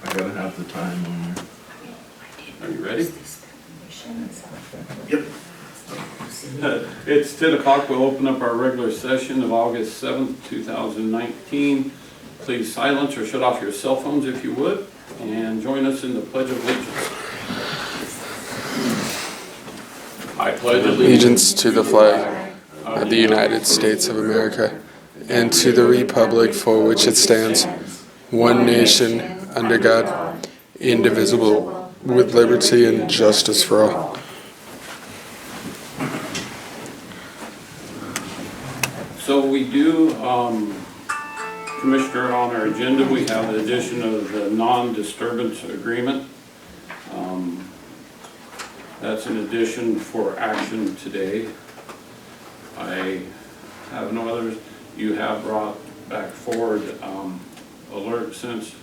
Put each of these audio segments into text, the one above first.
I gotta have the time on there. Are you ready? Yep. It's 10 o'clock. We'll open up our regular session of August 7th, 2019. Please silence or shut off your cell phones if you would, and join us in the Pledge of Allegiance. I pledge Allegiance to the flag of the United States of America and to the republic for which it stands, one nation, under God, indivisible, with liberty and justice for all. So we do, Commissioner, on our agenda, we have the addition of the non-disturbance agreement. That's an addition for action today. I have no others. You have brought back forward alert since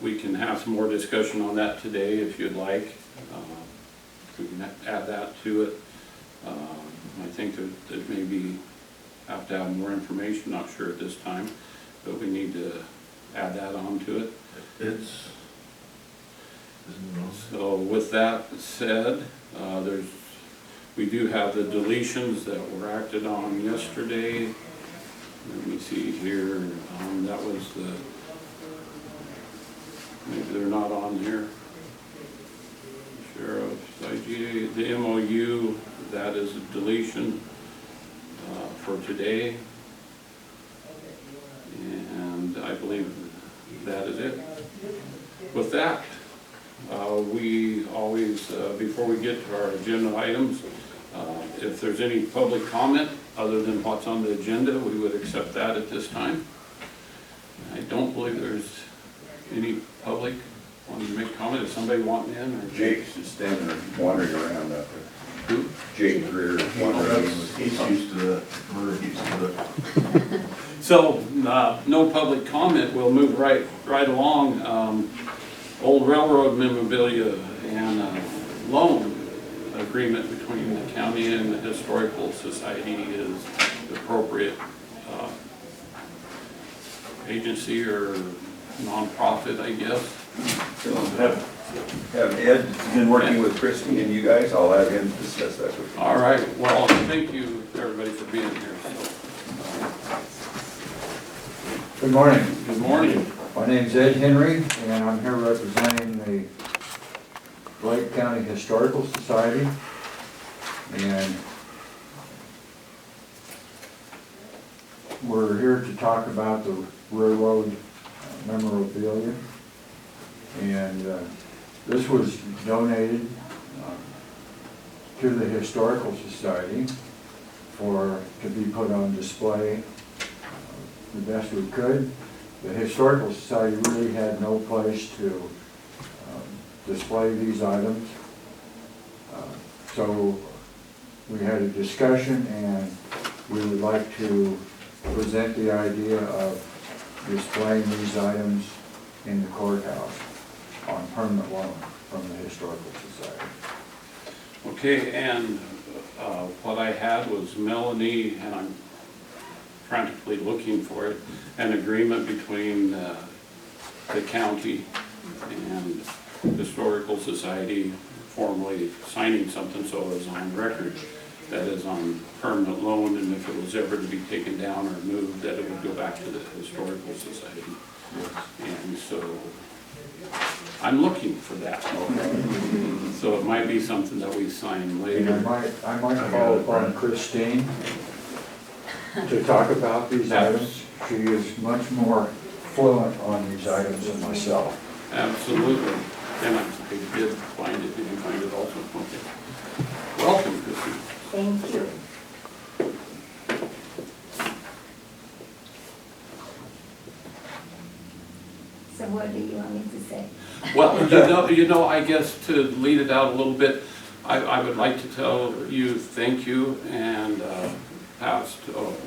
we can have some more discussion on that today if you'd like. We can add that to it. I think that maybe have to have more information, not sure at this time, but we need to add that on to it. So with that said, we do have the deletions that were acted on yesterday. Let me see here, that was maybe they're not on here. Sheriff's IGA, the MOU, that is a deletion for today. And I believe that is it. With that, we always, before we get to our agenda items, if there's any public comment other than what's on the agenda, we would accept that at this time. I don't believe there's any public wanting to make a comment. Is somebody wanting in? Or Jake's just standing there wandering around out there. who? Jake Greer is wandering. He's used to that. We're used to that. So, no public comment. We'll move right along. Old railroad memorabilia and loan agreement between the county and the Historical Society is the appropriate agency or nonprofit, I guess. Have Ed been working with Christie and you guys? I'll have him discuss that with you. All right. Well, thank you everybody for being here. Good morning. Good morning. My name's Ed Henry, and I'm here representing the Lake County Historical Society. And we're here to talk about the railroad memorabilia. And this was donated to the Historical Society to be put on display the best we could. The Historical Society really had no place to display these items. So we had a discussion, and we would like to present the idea of displaying these items in the courthouse on permanent loan from the Historical Society. Okay, and what I had was Melanie, and I'm frantically looking for it, an agreement between the county and Historical Society formally signing something so it was on record that is on permanent loan, and if it was ever to be taken down or moved, that it would go back to the Historical Society. And so I'm looking for that. So it might be something that we sign later. And I might call upon Christine to talk about these items. She is much more fluent on these items than myself. Absolutely. And I did find it. Did you find it also? Okay. Welcome, Christine. Thank you. So what do you want me to say? Well, you know, I guess to lead it out a little bit, I would like to tell you thank you and past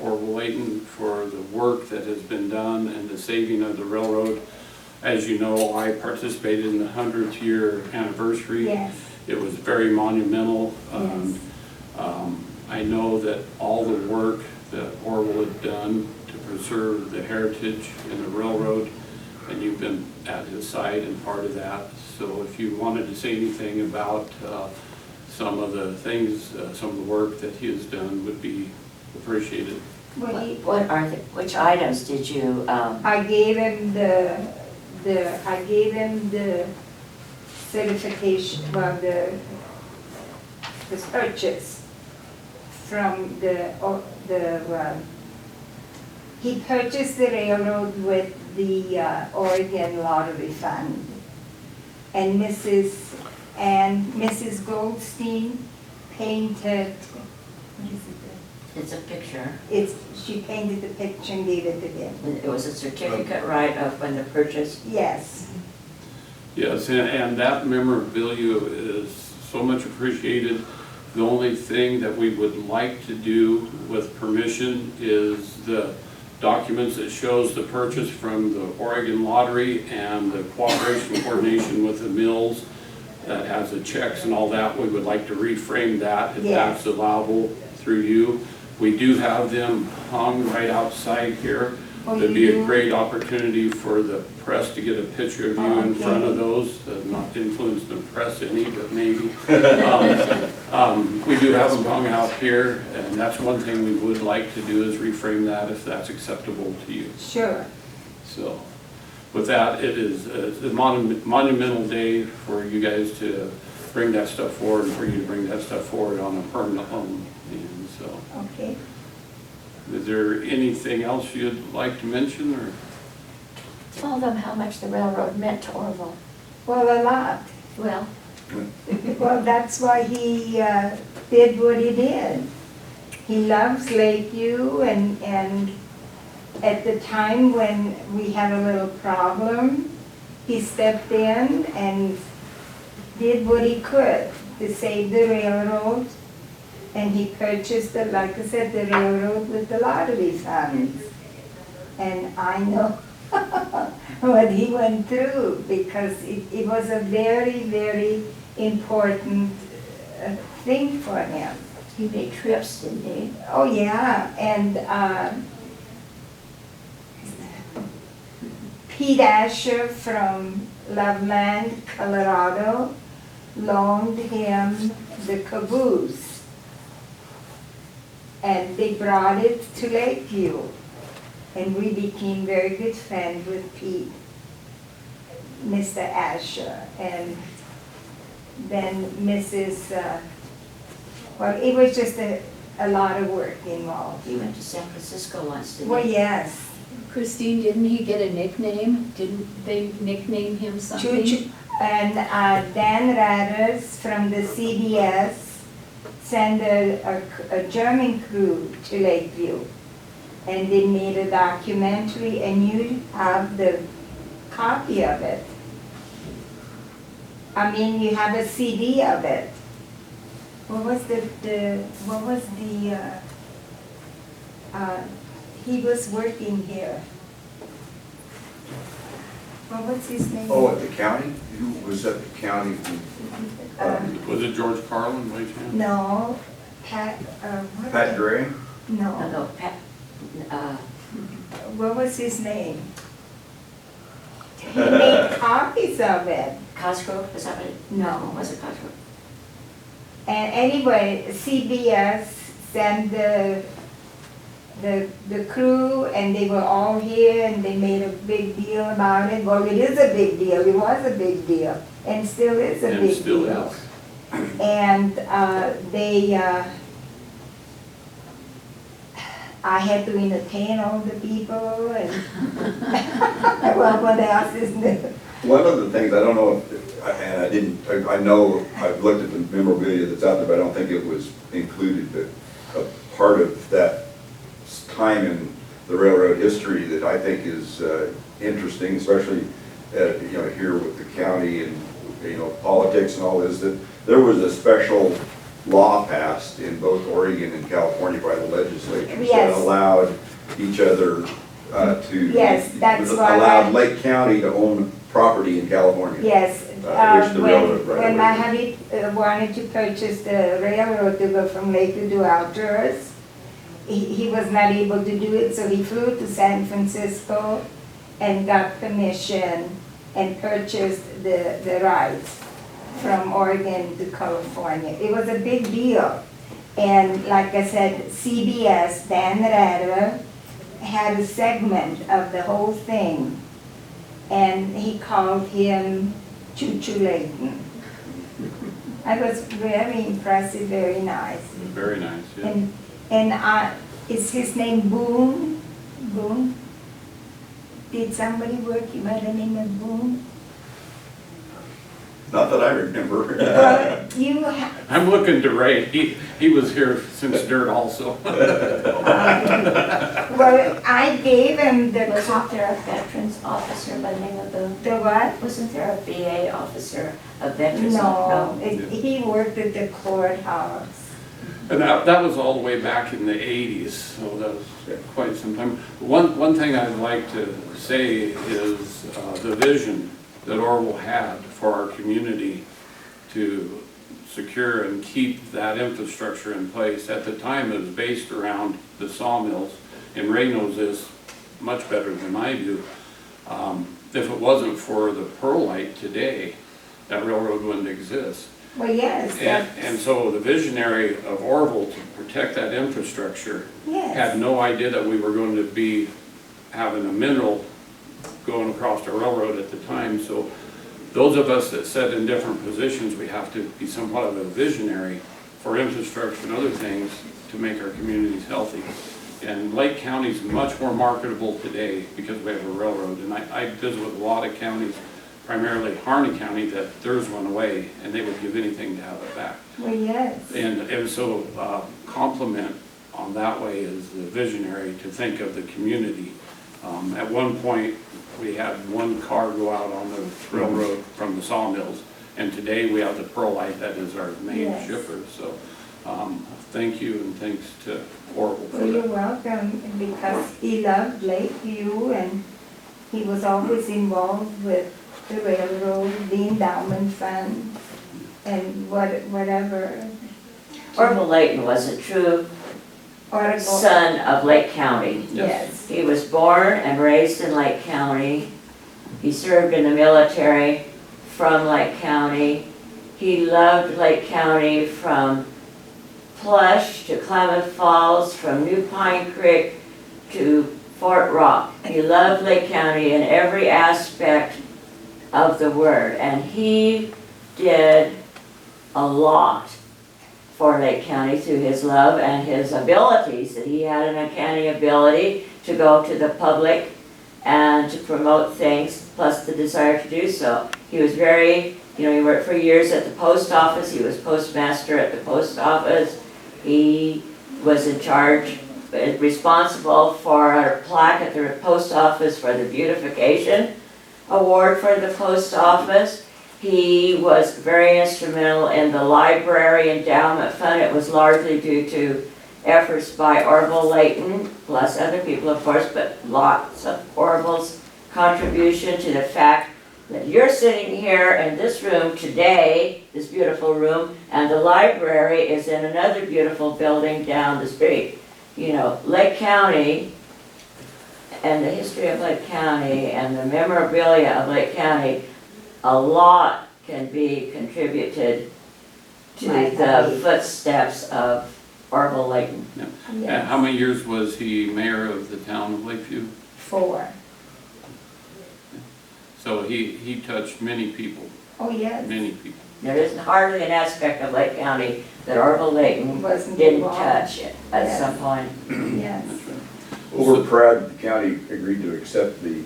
Orville Layton for the work that has been done and the saving of the railroad. As you know, I participated in the 100th year anniversary. Yes. It was very monumental. Yes. I know that all the work that Orville had done to preserve the heritage in the railroad, and you've been at his side and part of that. So if you wanted to say anything about some of the things, some of the work that he has done would be appreciated. Which items did you, I gave him I gave him the certification, well, the purchase from he purchased the railroad with the Oregon Lottery Fund. And Mrs. Goldstein painted, what is it? it's a picture, She painted the picture and gave it to him. it was a certificate, right, of when the purchase? Yes. Yes, and that memorabilia is so much appreciated. The only thing that we would like to do with permission is the documents that shows the purchase from the Oregon Lottery and the cooperation coordination with the mills that has the checks and all that. We would like to reframe that if Yes. that's allowable through you. We do have them hung right outside here. Oh, It'd you be a do? great opportunity for the press to get a picture of you in front of those, not to influence the press any, but maybe. We do have them hung out here, and that's one thing we would like to do is reframe that if that's acceptable to you. Sure. So with that, it is a monumental day for you guys to bring that stuff forward and for you to bring that stuff forward on a permanent loan. And so, Okay. is there anything else you'd like to mention, or? Tell them how much the railroad meant to Orville. Well, a lot. Well, Well, that's why he did what he did. He loves Lakeview, and at the time when we had a little problem, he stepped in and did what he could to save the railroad. And he purchased, like I said, the railroad with the lottery funds. And I know what he went through, because it was a very, very important thing for him. he made trips, didn't he? Oh, yeah, and Pete Asher from Loveland, Colorado, loaned him the caboose. And they brought it to Lakeview. And we became very good friends with Pete, Mr. Asher. And then Mrs., well, it was just a lot of work involved. He went to San Francisco once, didn't Well, he? yes. Christine, didn't he get a nickname? Didn't they nickname him something? And Dan Radders from the CBS sent a German crew to Lakeview. And they made a documentary, and you have the copy of it. I mean, you have a CD of it. What was he was working here. What was his name? Oh, at the county? Who was at the county? Was it George Carlin by chance? No, what? Pat Gray? No, No, no, what was his name? He made copies of it. Cosgrove, is that what it? No. Was it Cosgrove? And anyway, CBS sent the crew, and they were all here, and they made a big deal about it. Well, it is a big deal. It was a big deal, and still is a And big still deal. is. And I had to entertain all the people, and well, what else is new? One of the things, I don't know, I know, I've looked at the memorabilia that's out there, but I don't think it was included, but a part of that time in the railroad history that I think is interesting, especially, here with the county and, politics and all, is that there was a special law passed in both Oregon and California by the legislatures that Yes. allowed each other to. Yes, that's why allowed Lake County to own property in California. Yes, Which the railroad right when away my did. hubby wanted to purchase the railroad to go from Lakeview to Alturas, he was not able to do it, so he flew to San Francisco and got permission and purchased the rights from Oregon to California. It was a big deal. And like I said, CBS, Dan Rather, had a segment of the whole thing. And he called him Choo Choo Layton. I was very impressive, very nice. Very nice, yeah. And is his name Boone? Boone? Did somebody work by the name of Boone? Not that I remember. Well, I'm looking to Ray. He was here since dirt also. well, I gave him the Wasn't there a veterans officer by the name of Boone? the what? Wasn't there a VA officer, a veterans? No, he worked at the courthouse. And that was all the way back in the 80s, so that was quite some time. One thing I'd like to say is the vision that Orville had for our community to secure and keep that infrastructure in place. At the time, it was based around the sawmills, and Ray knows this much better than I do. If it wasn't for the perlite today, that railroad wouldn't exist. Well, yes. And so the visionary of Orville to protect that infrastructure Yes. had no idea that we were going to be having a mineral going across the railroad at the time. So those of us that sit in different positions, we have to be somewhat of a visionary for infrastructure and other things to make our communities healthy. And Lake County is much more marketable today because we have a railroad. And I visit with a lot of counties, primarily Harney County, that theirs went away and they would give anything to have it back. Well, yes. And so compliment on that way is the visionary to think of the community. At one point, we had one car go out on the railroad from the sawmills, and today we have the perlite that is our main Yes. shipper. So thank you, and thanks to Orville for Well, you're that. welcome, because he loved Lakeview and he was always involved with the railroad, the endowment fund, and whatever. Orville Layton was a true Or son of Lake County. Yes. He was born and raised in Lake County. He served in the military from Lake County. He loved Lake County from Plush to Klamath Falls, from New Pine Creek to Fort Rock. He loved Lake County in every aspect of the word, and he did a lot for Lake County through his love and his abilities, that he had an uncanny ability to go to the public and to promote things, plus the desire to do so. He was very, he worked for years at the post office. He was postmaster at the post office. He was in charge, responsible for a plaque at the post office for the beautification award for the post office. He was very instrumental in the library endowment fund. It was largely due to efforts by Orville Layton, plus other people, of course, but lots of Orville's contribution to the fact that you're sitting here in this room today, this beautiful room, and the library is in another beautiful building down the street. Lake County and the history of Lake County and the memorabilia of Lake County, a lot can be contributed to the footsteps of Orville Layton. And how many years was he mayor of the town of Lakeview? 4. So he touched many people, Oh, yes. many people. There isn't hardly an aspect of Lake County that Orville Layton Wasn't didn't involved. touch at Yes. some point. Yes. Well, we're proud the county agreed to accept the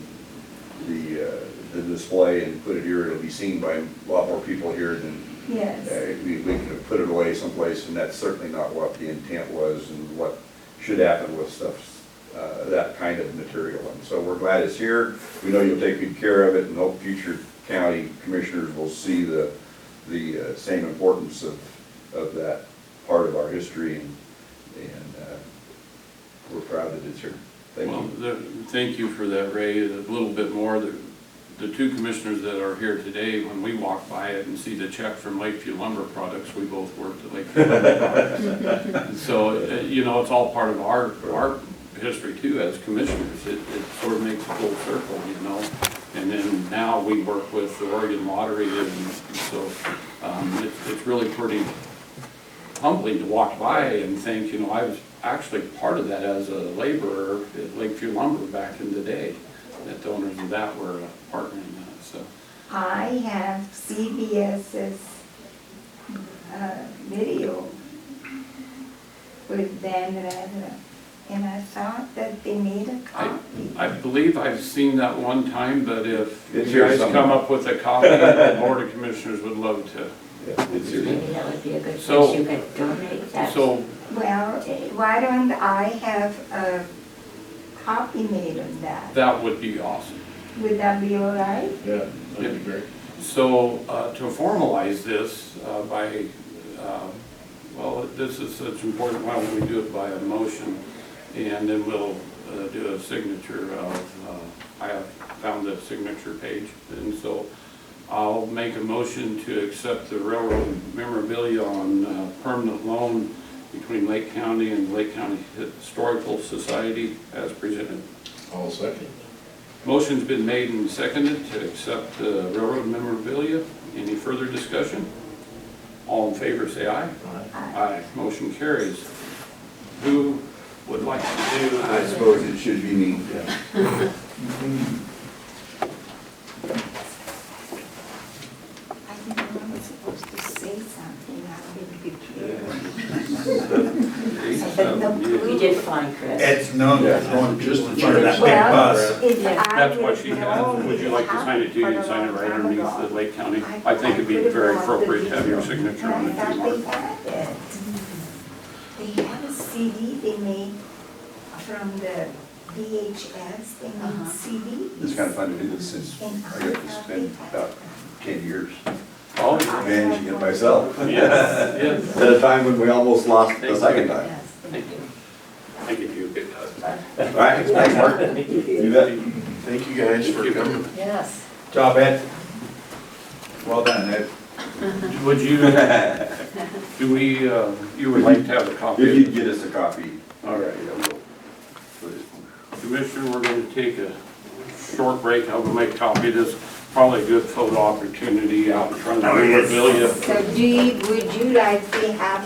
display and put it here. It'll be seen by a lot more people here than, Yes. we could have put it away someplace, and that's certainly not what the intent was and what should happen with stuff, that kind of material. And so we're glad it's here. We know you'll take good care of it, and hope future county commissioners will see the same importance of that part of our history, and we're proud that it's here. Thank Well, you. thank you for that, Ray. A little bit more, the two commissioners that are here today, when we walk by it and see the check from Lakeview Lumber Products, we both worked at Lakeview Lumber Products. And so, you know, it's all part of our history too as commissioners. It sort of makes a full circle, you know. And then now we work with the Oregon Lottery, and so it's really pretty humbling to walk by and think, you know, I was actually part of that as a laborer at Lakeview Lumber back in the day. That the owners of that were partnering in that, so. I have CBS's video with Dan Radler, and I thought that they made a copy. I believe I've seen that one time, but if It's you here guys somewhere. come up with a copy, the Board of Commissioners would love to. Yeah, it's here. Maybe that would be a good So- place you could donate that. So, Well, why don't I have a copy made of that? that would be awesome. Would that be all right? Yeah, that'd be great. So, to formalize this well, this is such important, why don't we do it by a motion? And then we'll do a signature of, I have found the signature page. And so I'll make a motion to accept the railroad memorabilia on permanent loan between Lake County and Lake County Historical Society as presented. All second. Motion's been made and seconded to accept the railroad memorabilia. Any further discussion? All in favor, say aye. Aye. Motion carries. Who would like to do? I suppose it should be me. I think I was supposed to say something, I didn't be clear. You did fine, Chris. It's known as going just in front of that big Well, bus. if Yeah. I That's what would she known has. Would you it like to sign it too? You can sign it right happened a long underneath time the ago. Lake County. I think it'd be very appropriate to have your signature on it And I too, thought Mark. they had it. They had a CD they made from the VHS, they made CDs. It's kind of fun to do this since I got to spend about 10 years Oh, managing it myself. yes, yes. At a time when we almost lost the second time. Yes, Thank you. Thank you, you good guy. All right, thanks, Mark. You bet. Thank you guys for coming. Yes. Job, Ed. Well done, Ed. Would you, do we, you would like to have a copy? If of you'd it? get us a copy. All right, I will. Commissioner, we're going to take a short break. I will make a copy of this. Probably a good photo opportunity out in front of the memorabilia. So would you like to have